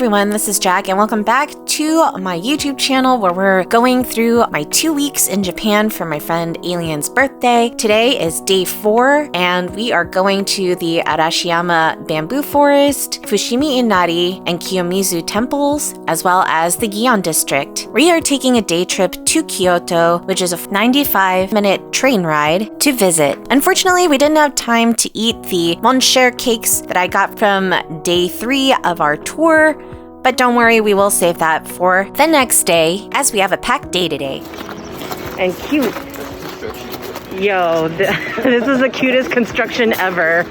everyone, this is Jack and welcome back to my YouTube channel where we're going through my 2 weeks in Japan for my friend Alien's birthday. Today is day 4 and we are going to the Arashiyama bamboo forest, Fushimi Inari, and Kiyomizu temples, as well as the Gion District. We are taking a day trip to Kyoto, which is a 95-minute train ride to visit. Unfortunately, we didn't have time to eat the Monshare cakes that I got from day 3 of our tour, but don't worry, we will save that for the next day as we have a packed day today. And cute. Yo, this is the cutest construction ever.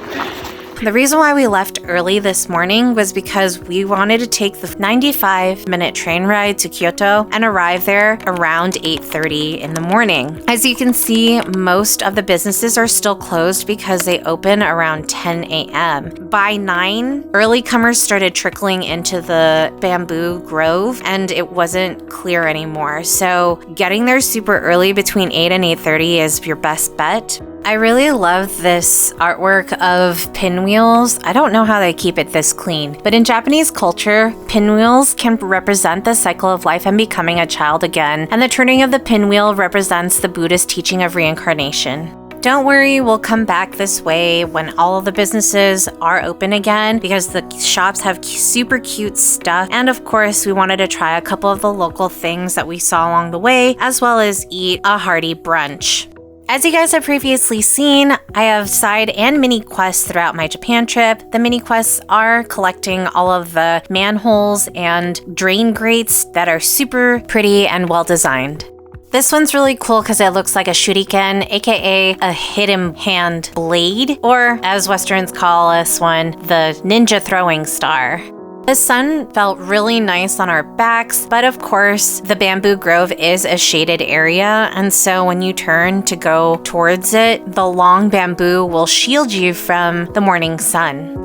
The reason why we left early this morning was because we wanted to take the 95-minute train ride to Kyoto and arrive there around 8:30 in the morning. As you can see, most of the businesses are still closed because they open around 10 a.m. By 9, early comers started trickling into the bamboo grove and it wasn't clear anymore. So getting there super early between 8 and 8:30 is your best bet. I really love this artwork of pinwheels. I don't know how they keep it this clean, but in Japanese culture, pinwheels can represent the cycle of life and becoming a child again, and the turning of the pinwheel represents the Buddhist teaching of reincarnation. Don't worry, we'll come back this way when all of the businesses are open again because the shops have super cute stuff. And of course, we wanted to try a couple of the local things that we saw along the way, as well as eat a hearty brunch. As you guys have previously seen, I have side and mini quests throughout my Japan trip. The mini quests are collecting all of the manholes and drain grates that are super pretty and well designed. This one's really cool because it looks like a shuriken, aka a hidden hand blade, or as Westerns call this one, the ninja throwing star. The sun felt really nice on our backs, but of course, the bamboo grove is a shaded area, and so when you turn to go towards it, the long bamboo will shield you from the morning sun.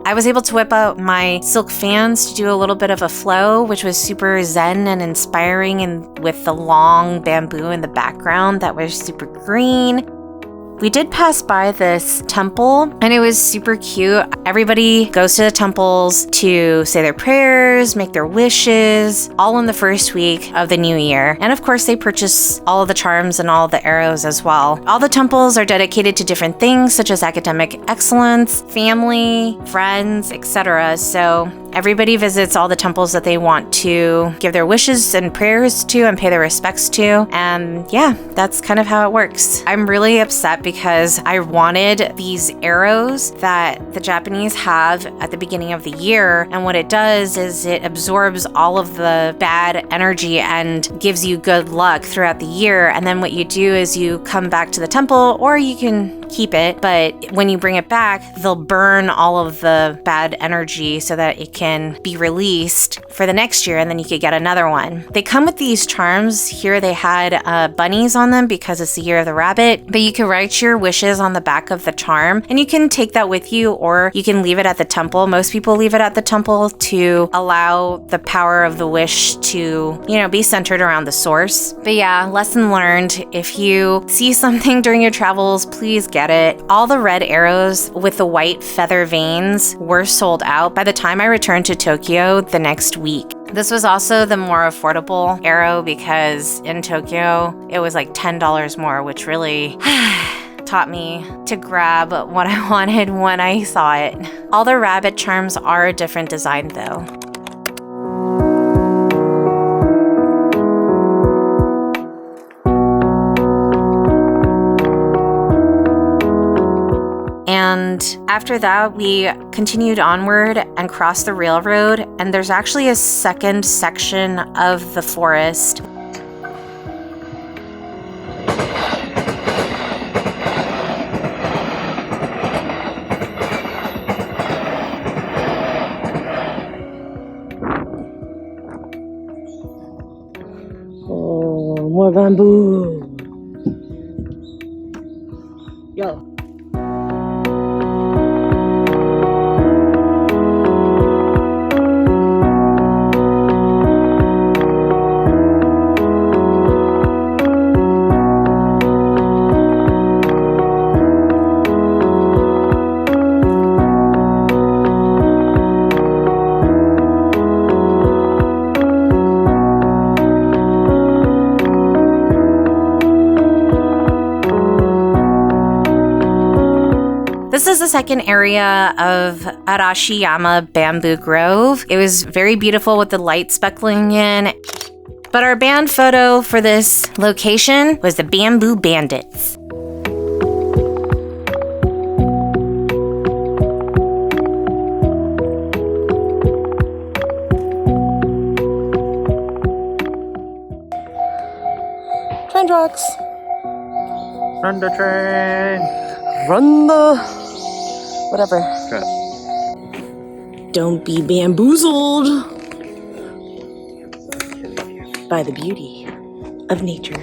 I was able to whip out my silk fans to do a little bit of a flow, which was super zen and inspiring, and with the long bamboo in the background that was super green. We did pass by this temple and it was super cute. Everybody goes to the temples to say their prayers, make their wishes, all in the first week of the new year. And of course, they purchase all of the charms and all the arrows as well. All the temples are dedicated to different things such as academic excellence, family, friends, etc. So everybody visits all the temples that they want to give their wishes and prayers to and pay their respects to. And yeah, that's kind of how it works. I'm really upset because I wanted these arrows that the Japanese have at the beginning of the year. And what it does is it absorbs all of the bad energy and gives you good luck throughout the year. And then what you do is you come back to the temple, or you can keep it, but when you bring it back, they'll burn all of the bad energy so that it can be released for the next year, and then you could get another one. They come with these charms. Here they had bunnies on them because it's the year of the rabbit, but you can write your wishes on the back of the charm, and you can take that with you, or you can leave it at the temple. Most people leave it at the temple to allow the power of the wish to, be centered around the source. But yeah, lesson learned. If you see something during your travels, please get it. All the red arrows with the white feather veins were sold out by the time I returned to Tokyo the next week. This was also the more affordable arrow because in Tokyo, it was like $10 more, which really taught me to grab what I wanted when I saw it. All the rabbit charms are a different design though. And after that, we continued onward and crossed the railroad, and there's actually a second section of the forest. Bamboo. Yo. This is the second area of Arashiyama Bamboo Grove. It was very beautiful with the light speckling in. But our band photo for this location was the Bamboo Bandits. Train tracks. Run the train. Run the... whatever. Okay. Don't be bamboozled by the beauty of nature.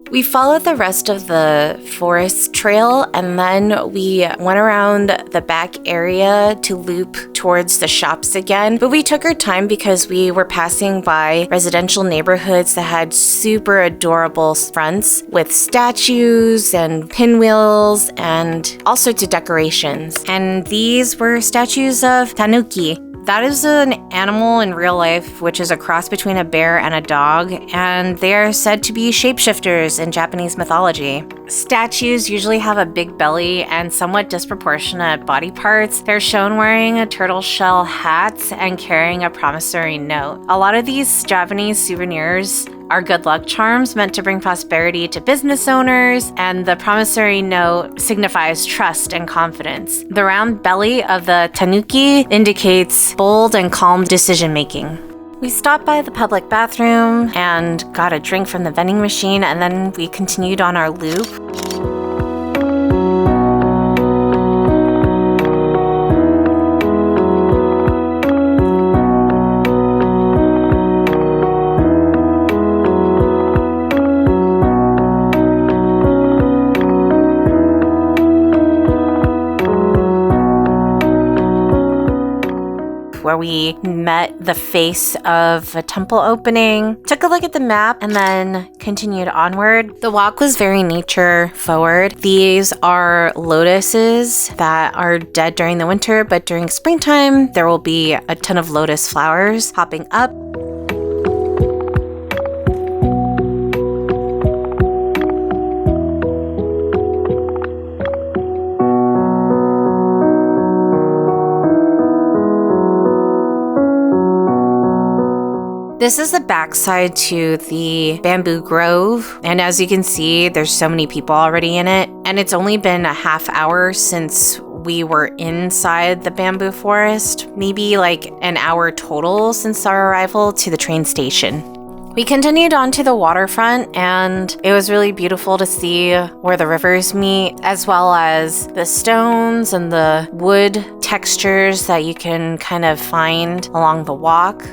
We followed the rest of the forest trail and then we went around the back area to loop towards the shops again. But we took our time because we were passing by residential neighborhoods that had super adorable fronts with statues and pinwheels and all sorts of decorations. And these were statues of tanuki. That is an animal in real life, which is a cross between a bear and a dog, and they are said to be shapeshifters in Japanese mythology. Statues usually have a big belly and somewhat disproportionate body parts. They're shown wearing a turtle shell hat and carrying a promissory note. A lot of these Japanese souvenirs are good luck charms meant to bring prosperity to business owners, and the promissory note signifies trust and confidence. The round belly of the tanuki indicates bold and calm decision making. We stopped by the public bathroom and got a drink from the vending machine, and then we continued on our loop. Where we met the face of a temple opening, took a look at the map, and then continued onward. The walk was very nature forward. These are lotuses that are dead during the winter, but during springtime, there will be a ton of lotus flowers popping up. This is the backside to the bamboo grove, and as you can see, there's so many people already in it, and it's only been a half hour since we were inside the bamboo forest, maybe like an hour total since our arrival to the train station. We continued on to the waterfront, and it was really beautiful to see where the rivers meet, as well as the stones and the wood textures that you can kind of find along the walk.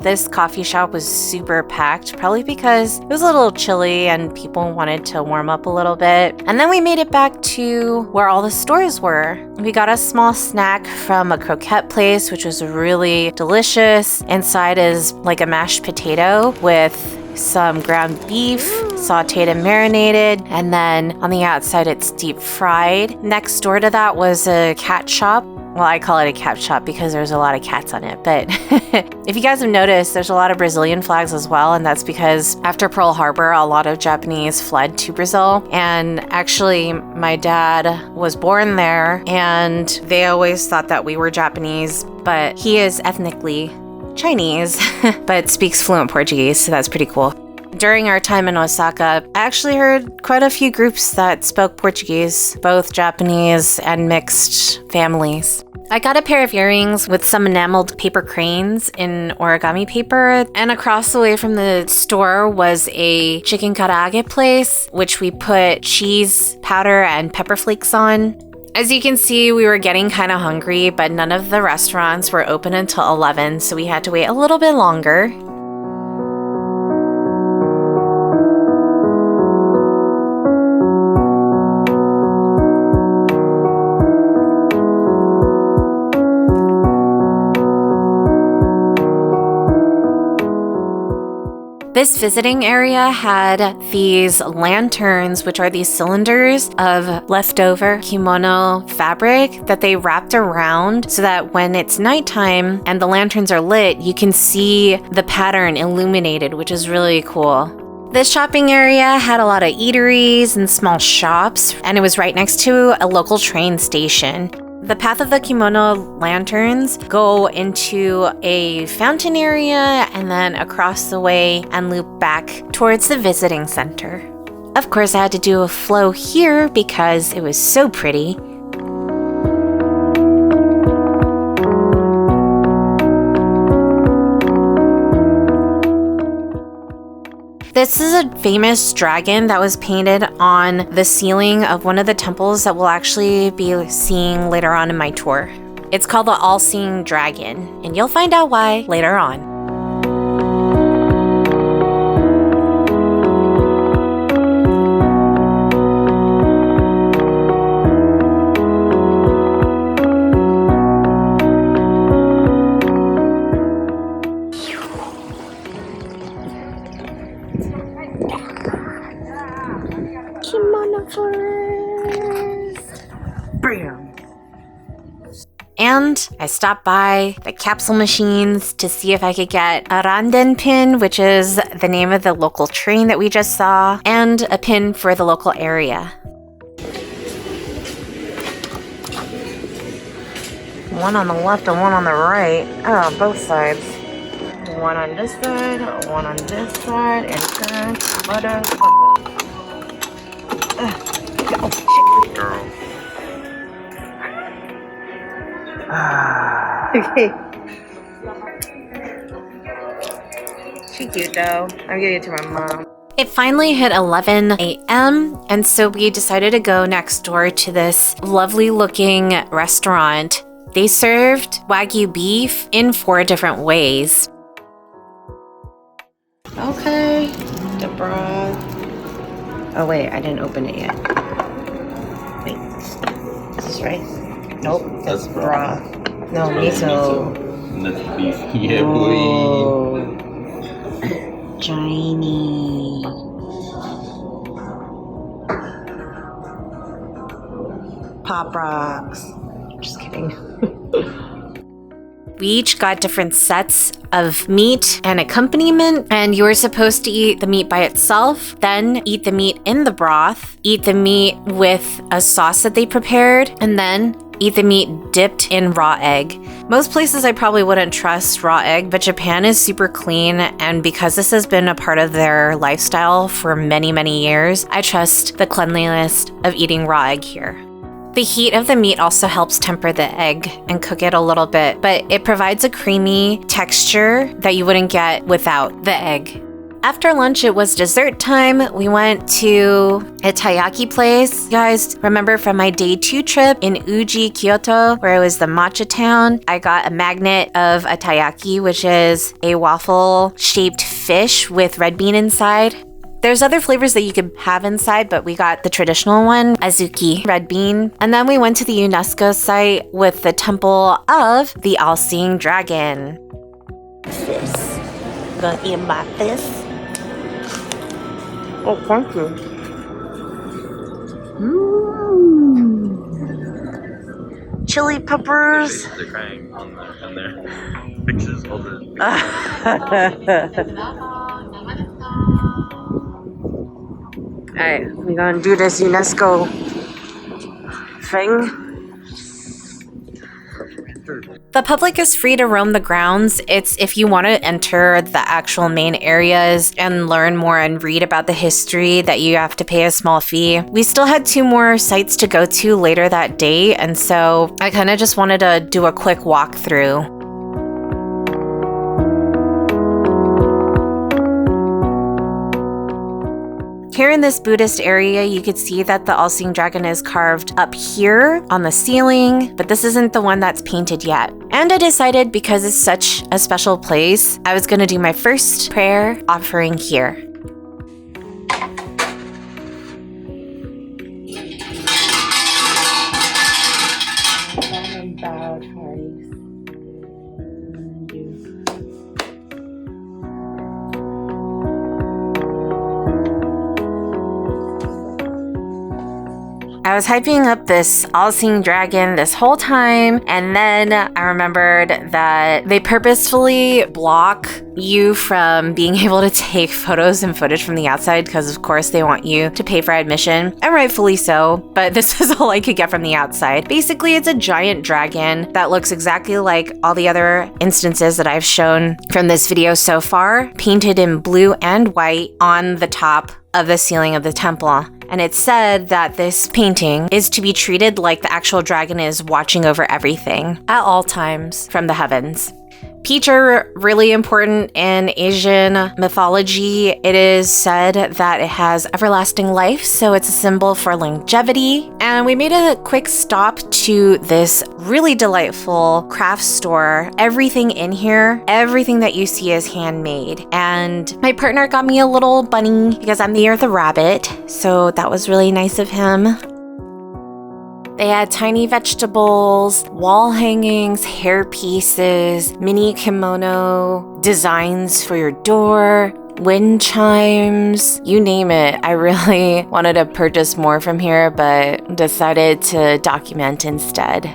This coffee shop was super packed, probably because it was a little chilly and people wanted to warm up a little bit. And then we made it back to where all the stores were. We got a small snack from a croquette place, which was really delicious. Inside is like a mashed potato with some ground beef, sauteed and marinated, and then on the outside it's deep fried. Next door to that was a cat shop. Well, I call it a cat shop because there's a lot of cats on it, but if you guys have noticed, there's a lot of Brazilian flags as well, and that's because after Pearl Harbor, a lot of Japanese fled to Brazil, and actually my dad was born there, and they always thought that we were Japanese, but he is ethnically Chinese, but speaks fluent Portuguese, so that's pretty cool. During our time in Osaka, I actually heard quite a few groups that spoke Portuguese, both Japanese and mixed families. I got a pair of earrings with some enameled paper cranes in origami paper, and across the way from the store was a chicken karaage place, which we put cheese powder and pepper flakes on. As you can see, we were getting kind of hungry, but none of the restaurants were open until 11, so we had to wait a little bit longer. This visiting area had these lanterns, which are these cylinders of leftover kimono fabric that they wrapped around so that when it's nighttime and the lanterns are lit, you can see the pattern illuminated, which is really cool. This shopping area had a lot of eateries and small shops, and it was right next to a local train station. The path of the kimono lanterns go into a fountain area and then across the way and loop back towards the visiting center. Of course, I had to do a flow here because it was so pretty. This is a famous dragon that was painted on the ceiling of one of the temples that we'll actually be seeing later on in my tour. It's called the All-Seeing Dragon, and you'll find out why later on. And I stopped by the capsule machines to see if I could get a randen pin, which is the name of the local train that we just saw, and a pin for the local area. One on the left and one on the right. Oh, both sides. One on this side, one on this side, and turn. Oh, shit. Girl. Okay. She's cute though. I'm giving it to my mom. It finally hit 11 a.m. and so we decided to go next door to this lovely looking restaurant. They served Wagyu beef in 4 different ways. Okay, the broth. Oh wait, I didn't open it yet. Wait, is this rice? Nope, that's broth. No, miso. And that's beef. Yeah, boy. Shiny. Pop rocks. Just kidding. We each got different sets of meat and accompaniment, and you were supposed to eat the meat by itself, then eat the meat in the broth, eat the meat with a sauce that they prepared, and then eat the meat dipped in raw egg. Most places I probably wouldn't trust raw egg, but Japan is super clean, and because this has been a part of their lifestyle for many, many years, I trust the cleanliness of eating raw egg here. The heat of the meat also helps temper the egg and cook it a little bit, but it provides a creamy texture that you wouldn't get without the egg. After lunch, it was dessert time. We went to a taiyaki place. You guys remember from my day 2 trip in Uji, Kyoto, where it was the matcha town? I got a magnet of a taiyaki, which is a waffle-shaped fish with red bean inside. There's other flavors that you could have inside, but we got the traditional one, azuki, red bean. And then we went to the UNESCO site with the temple of the All-Seeing Dragon. This. Gonna eat my fish. Oh, thank you. Chili peppers. They're crying on their pictures all the. Alright, we're gonna do this UNESCO thing. The public is free to roam the grounds. It's if you want to enter the actual main areas and learn more and read about the history that you have to pay a small fee. We still had 2 more sites to go to later that day, and so I kind of just wanted to do a quick walkthrough. Here in this Buddhist area, you could see that the all-seeing dragon is carved up here on the ceiling, but this isn't the one that's painted yet. And I decided, because it's such a special place, I was going to do my first prayer offering here. I was hyping up this all-seeing dragon this whole time, and then I remembered that they purposefully block you from being able to take photos and footage from the outside because, of course, they want you to pay for admission, and rightfully so, but this is all I could get from the outside. Basically, it's a giant dragon that looks exactly like all the other instances that I've shown from this video so far, painted in blue and white on the top of the ceiling of the temple. And it's said that this painting is to be treated like the actual dragon is watching over everything at all times from the heavens. Peach are really important in Asian mythology. It is said that it has everlasting life, so it's a symbol for longevity. And we made a quick stop to this really delightful craft store. Everything in here, everything that you see is handmade. And my partner got me a little bunny because I'm the year of the rabbit, so that was really nice of him. They had tiny vegetables, wall hangings, hair pieces, mini kimono, designs for your door, wind chimes, you name it. I really wanted to purchase more from here, but decided to document instead.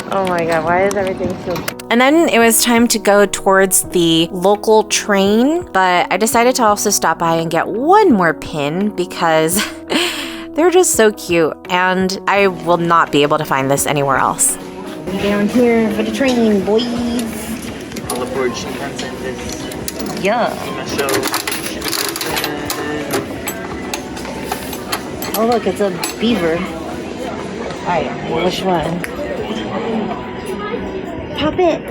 Oh my god, why is everything so... And then it was time to go towards the local train, but I decided to also stop by and get one more pin because they're just so cute, and I will not be able to find this anywhere else. Down here for the train, boys. All aboard Shinkansen this. Yeah. Oh look, it's a beaver. Alright, which one? Pop it.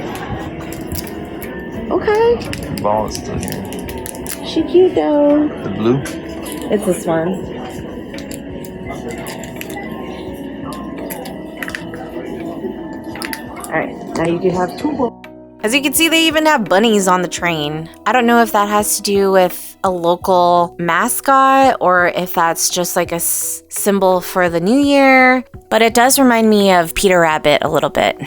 Okay. The ball is still here. She cute though. The blue? It's this one. Alright, now you can have 2 balls. As you can see, they even have bunnies on the train. I don't know if that has to do with a local mascot or if that's just like a symbol for the new year, but it does remind me of Peter Rabbit a little bit.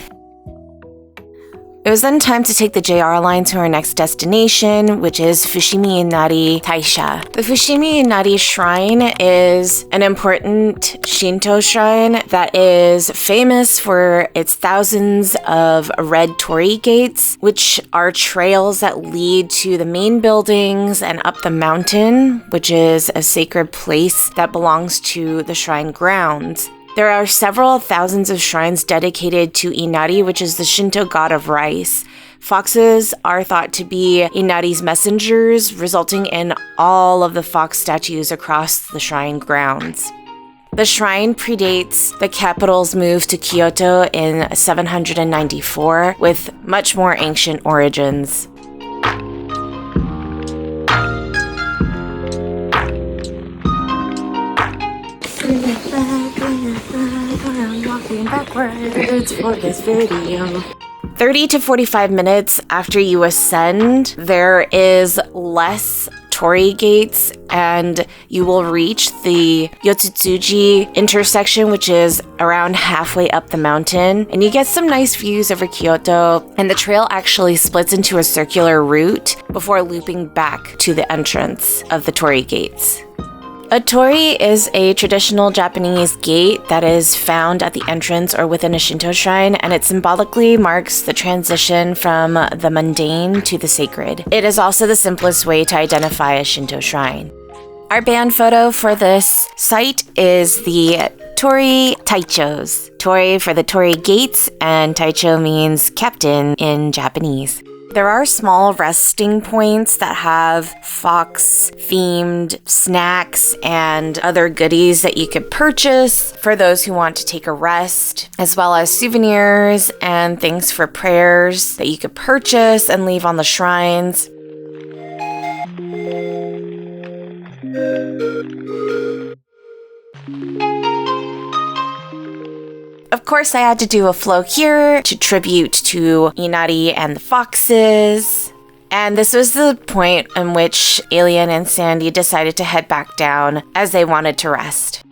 It was then time to take the JR line to our next destination, which is Fushimi Inari, Geisha. The Fushimi Inari shrine is an important Shinto shrine that is famous for its thousands of red torii gates, which are trails that lead to the main buildings and up the mountain, which is a sacred place that belongs to the shrine grounds. There are several thousands of shrines dedicated to Inari, which is the Shinto god of rice. Foxes are thought to be Inari's messengers, resulting in all of the fox statues across the shrine grounds. The shrine predates the capital's move to Kyoto in 794, with much more ancient origins. Backwards for this video. 30 to 45 minutes after you ascend, there is less torii gates and you will reach the Yotsutsuji intersection, which is around halfway up the mountain, and you get some nice views over Kyoto, and the trail actually splits into a circular route before looping back to the entrance of the torii gates. A torii is a traditional Japanese gate that is found at the entrance or within a Shinto shrine, and it symbolically marks the transition from the mundane to the sacred. It is also the simplest way to identify a Shinto shrine. Our band photo for this site is the torii taichos. Torii for the torii gates, and taicho means captain in Japanese. There are small resting points that have fox-themed snacks and other goodies that you could purchase for those who want to take a rest, as well as souvenirs and things for prayers that you could purchase and leave on the shrines. Of course, I had to do a flow here to tribute to Inari and the foxes. And this was the point in which Alien and Sandy decided to head back down as they wanted to rest.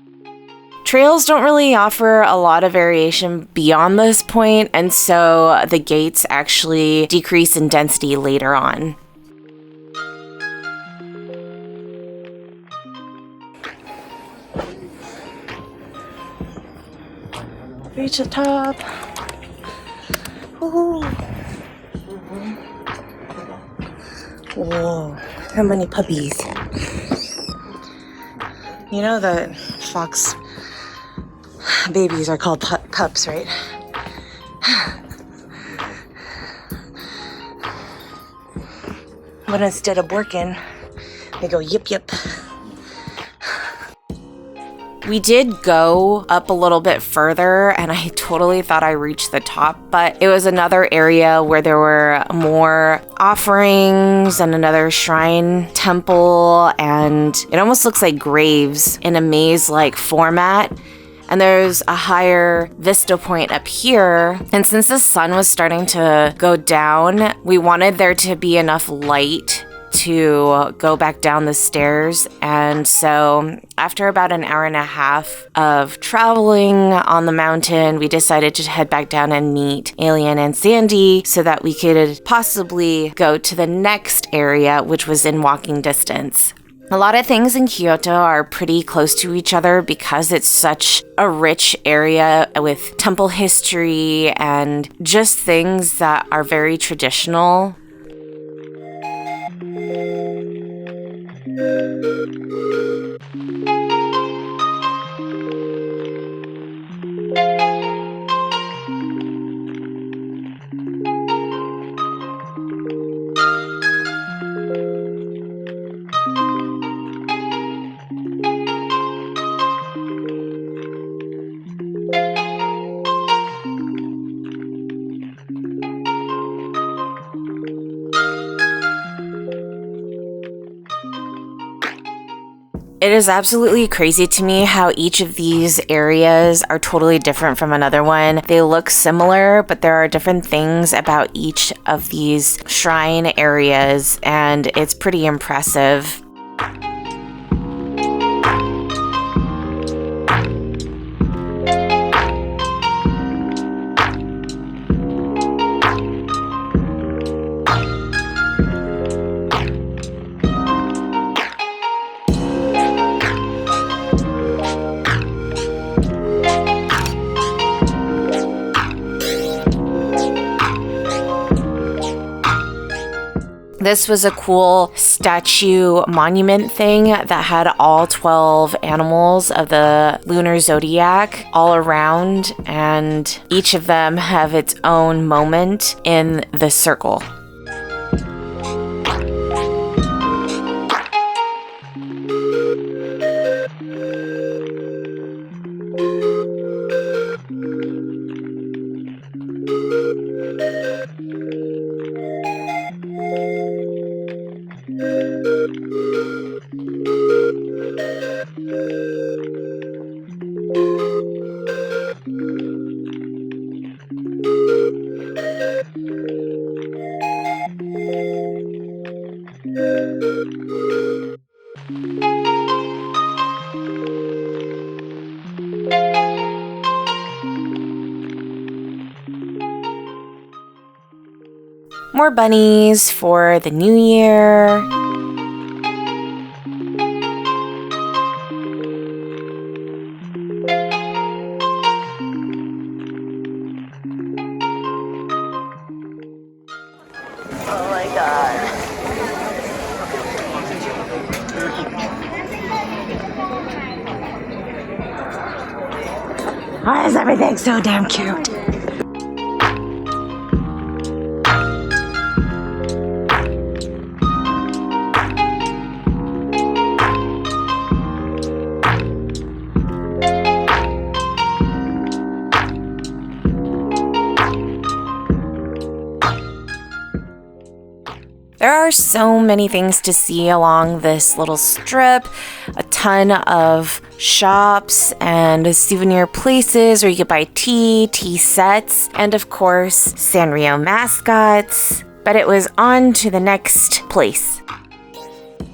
Trails don't really offer a lot of variation beyond this point, and so the gates actually decrease in density later on. Reach the top. Ooh. Whoa, how many puppies. You know that fox babies are called pups, right? But instead of working, they go yip yip. We did go up a little bit further, and I totally thought I reached the top, but it was another area where there were more offerings and another shrine temple, and it almost looks like graves in a maze-like format. And there's a higher vista point up here. And since the sun was starting to go down, we wanted there to be enough light to go back down the stairs. And so after about an hour and a half of traveling on the mountain, we decided to head back down and meet Alien and Sandy so that we could possibly go to the next area, which was in walking distance. A lot of things in Kyoto are pretty close to each other because it's such a rich area with temple history and just things that are very traditional. It is absolutely crazy to me how each of these areas are totally different from another one. They look similar, but there are different things about each of these shrine areas, and it's pretty impressive. This was a cool statue monument thing that had all 12 animals of the lunar zodiac all around, and each of them have its own moment in the circle. More bunnies for the new year. Why is everything so damn cute? There are so many things to see along this little strip. A ton of shops and souvenir places where you could buy tea sets, and of course, Sanrio mascots. But it was on to the next place.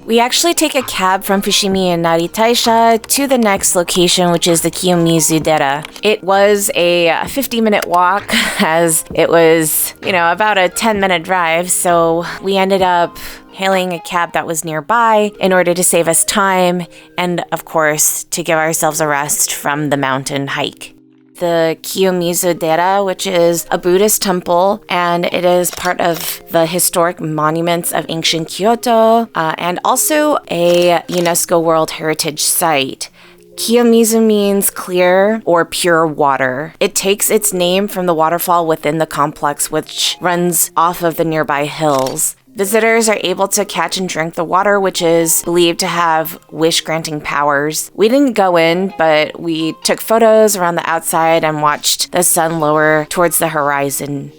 We actually take a cab from Fushimi Inari Taisha to the next location, which is the Kiyomizu-dera. It was a 50-minute walk, as it was, about a 10-minute drive, so we ended up hailing a cab that was nearby in order to save us time and, of course, to give ourselves a rest from the mountain hike. The Kiyomizu-dera, which is a Buddhist temple, and it is part of the historic monuments of ancient Kyoto, and also a UNESCO World Heritage Site. Kiyomizu means clear or pure water. It takes its name from the waterfall within the complex, which runs off of the nearby hills. Visitors are able to catch and drink the water, which is believed to have wish-granting powers. We didn't go in, but we took photos around the outside and watched the sun lower towards the horizon.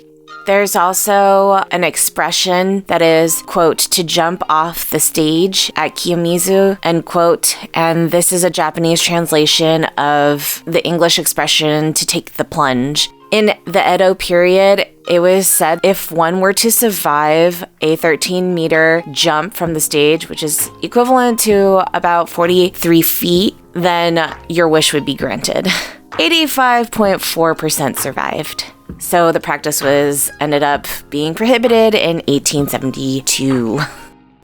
There's also an expression that is, quote, to jump off the stage at Kiyomizu, end quote, and this is a Japanese translation of the English expression to take the plunge. In the Edo period, it was said if one were to survive a 13-meter jump from the stage, which is equivalent to about 43 feet, then your wish would be granted. 85.4% survived. So the practice ended up being prohibited in 1872.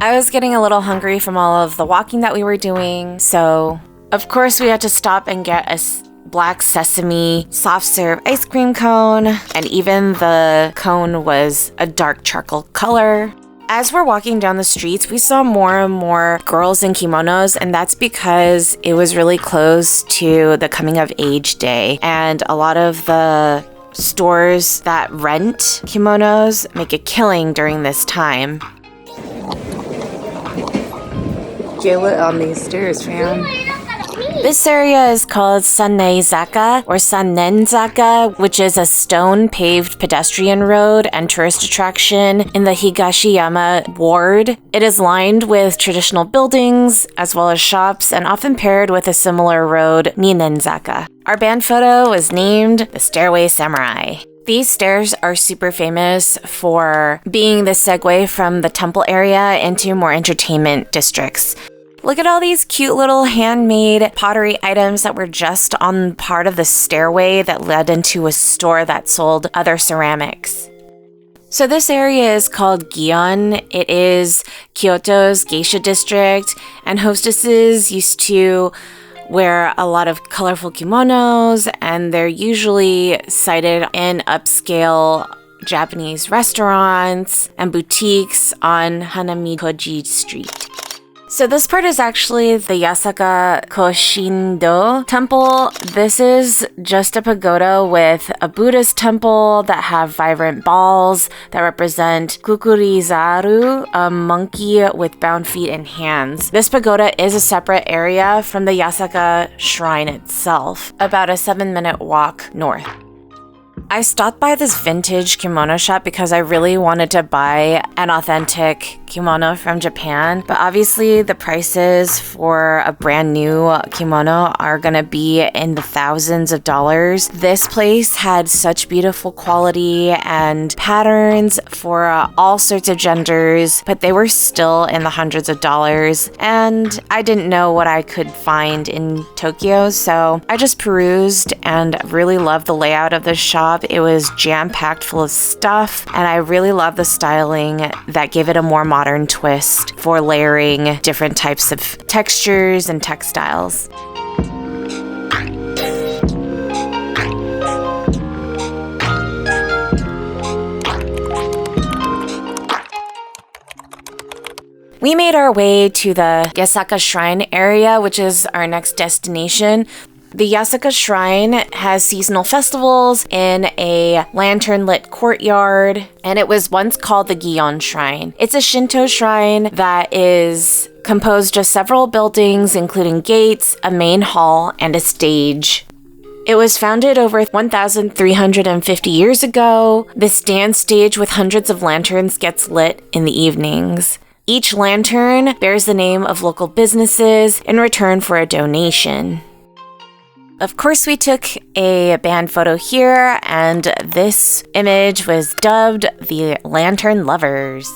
I was getting a little hungry from all of the walking that we were doing, so of course we had to stop and get a black sesame soft serve ice cream cone, and even the cone was a dark charcoal color. As we're walking down the streets, we saw more and more girls in kimonos, and that's because it was really close to the coming of age day, and a lot of the stores that rent kimonos make a killing during this time. Get lit on these stairs, fam. This area is called Sanneizaka or Sannenzaka, which is a stone-paved pedestrian road and tourist attraction in the Higashiyama ward. It is lined with traditional buildings as well as shops and often paired with a similar road, Ninenzaka. Our band photo was named the Stairway Samurai. These stairs are super famous for being the segue from the temple area into more entertainment districts. Look at all these cute little handmade pottery items that were just on part of the stairway that led into a store that sold other ceramics. So this area is called Gion. It is Kyoto's Geisha district, and hostesses used to wear a lot of colorful kimonos, and they're usually sighted in upscale Japanese restaurants and boutiques on Hanamikoji Street. So this part is actually the Yasaka Temple. This is just a pagoda with a Buddhist temple that have vibrant balls that represent Kukurizaru, a monkey with bound feet and hands. This pagoda is a separate area from the Yasaka shrine itself, about a 7-minute walk north. I stopped by this vintage kimono shop because I really wanted to buy an authentic kimono from Japan, but obviously the prices for a brand new kimono are gonna be in the thousands of dollars. This place had such beautiful quality and patterns for all sorts of genders, but they were still in the hundreds of dollars, and I didn't know what I could find in Tokyo, so I just perused and really loved the layout of the shop. It was jam-packed full of stuff, and I really love the styling that gave it a more modern twist for layering different types of textures and textiles. We made our way to the Yasaka Shrine area, which is our next destination. The Yasaka Shrine has seasonal festivals in a lantern-lit courtyard, and it was once called the Gion Shrine. It's a Shinto shrine that is composed of several buildings, including gates, a main hall, and a stage. It was founded over 1,350 years ago. This dance stage with hundreds of lanterns gets lit in the evenings. Each lantern bears the name of local businesses in return for a donation. Of course, we took a band photo here, and this image was dubbed the Lantern Lovers.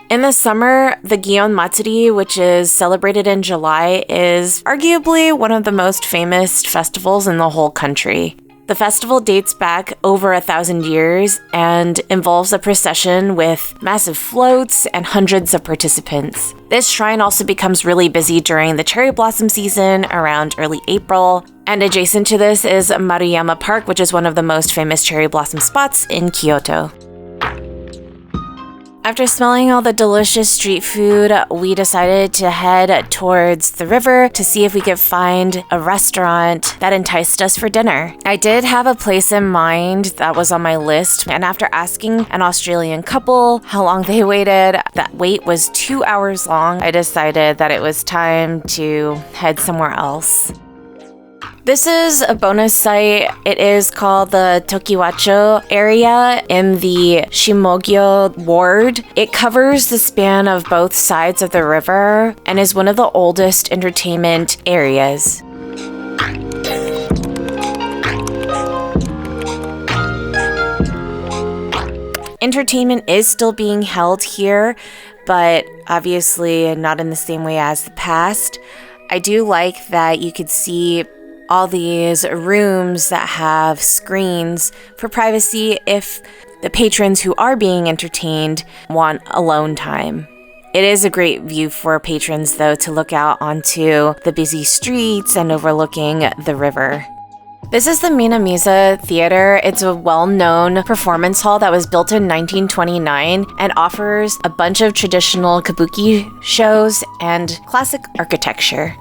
In the summer, the Gion Matsuri, which is celebrated in July, is arguably one of the most famous festivals in the whole country. The festival dates back over 1,000 years and involves a procession with massive floats and hundreds of participants. This shrine also becomes really busy during the cherry blossom season around early April, and adjacent to this is Maruyama Park, which is one of the most famous cherry blossom spots in Kyoto. After smelling all the delicious street food, we decided to head towards the river to see if we could find a restaurant that enticed us for dinner. I did have a place in mind that was on my list, and after asking an Australian couple how long they waited, that wait was 2 hours long. I decided that it was time to head somewhere else. This is a bonus site. It is called the Tokiwacho area in the Shimogyo ward. It covers the span of both sides of the river and is one of the oldest entertainment areas. Entertainment is still being held here, but obviously not in the same way as the past. I do like that you could see all these rooms that have screens for privacy if the patrons who are being entertained want alone time. It is a great view for patrons, though, to look out onto the busy streets and overlooking the river. This is the Minamiza Theater. It's a well-known performance hall that was built in 1929 and offers a bunch of traditional kabuki shows and classic architecture.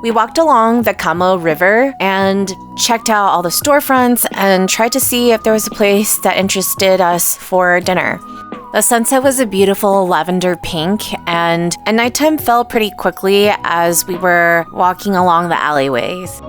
We walked along the Kamo River and checked out all the storefronts and tried to see if there was a place that interested us for dinner. The sunset was a beautiful lavender pink, and nighttime fell pretty quickly as we were walking along the alleyways.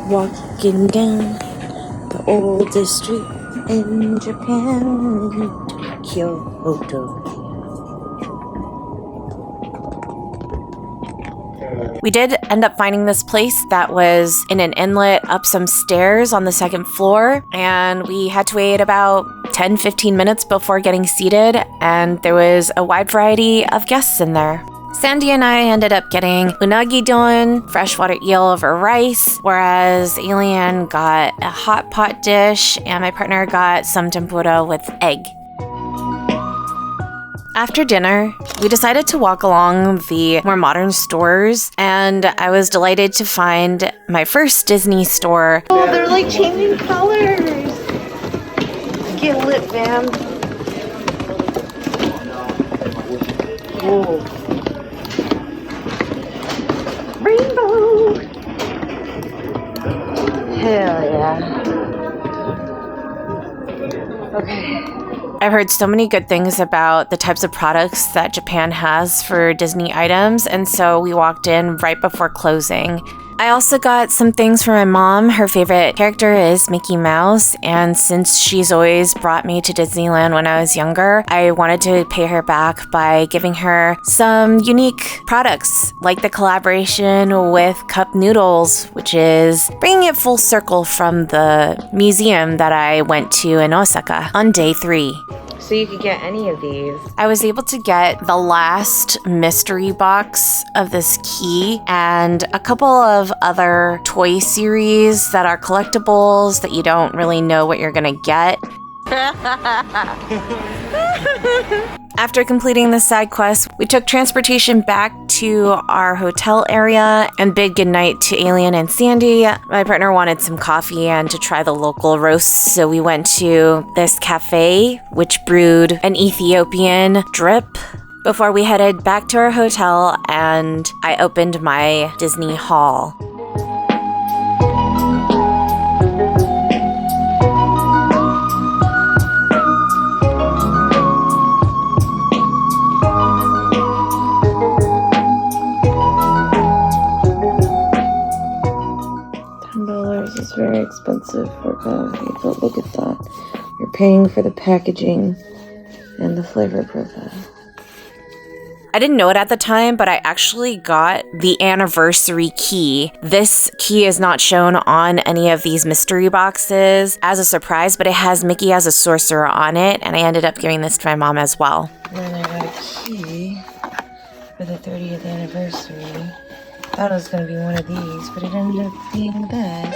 Walking down the oldest street in Japan, Kyoto. We did end up finding this place that was in an inlet up some stairs on the second floor, and we had to wait about 10-15 minutes before getting seated, and there was a wide variety of guests in there. Sandy and I ended up getting unagi don, freshwater eel over rice, whereas Alien got a hot pot dish, and my partner got some tempura with egg. After dinner, we decided to walk along the more modern stores, and I was delighted to find my first Disney store. Oh, they're like changing colors. Get lit, fam. Whoa. Rainbow! Hell yeah. Okay. I've heard so many good things about the types of products that Japan has for Disney items, and so we walked in right before closing. I also got some things for my mom. Her favorite character is Mickey Mouse, and since she's always brought me to Disneyland when I was younger, I wanted to pay her back by giving her some unique products, like the collaboration with Cup Noodles, which is bringing it full circle from the museum that I went to in Osaka on day 3. So you could get any of these. I was able to get the last mystery box of this key and a couple of other toy series that are collectibles that you don't really know what you're gonna get. After completing the side quest, we took transportation back to our hotel area and bid goodnight to Alien and Sandy. My partner wanted some coffee and to try the local roasts, so we went to this cafe, which brewed an Ethiopian drip before we headed back to our hotel, and I opened my Disney haul. $10 is very expensive for coffee, but look at that. You're paying for the packaging and the flavor profile. I didn't know it at the time, but I actually got the anniversary key. This key is not shown on any of these mystery boxes as a surprise, but it has Mickey as a sorcerer on it, and I ended up giving this to my mom as well. And then I got a key for the 30th anniversary. Thought it was going to be one of these, but it ended up being that.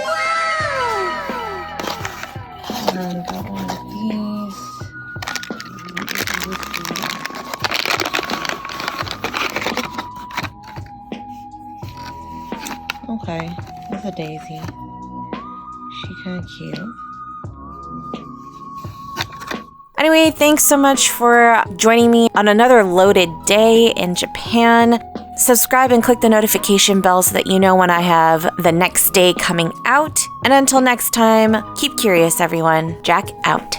And got one of these. Okay, that's a daisy. She kind of cute. Anyway, thanks so much for joining me on another loaded day in Japan. Subscribe and click the notification bell so that you know when I have the next day coming out. And until next time, keep curious, everyone. Jack out.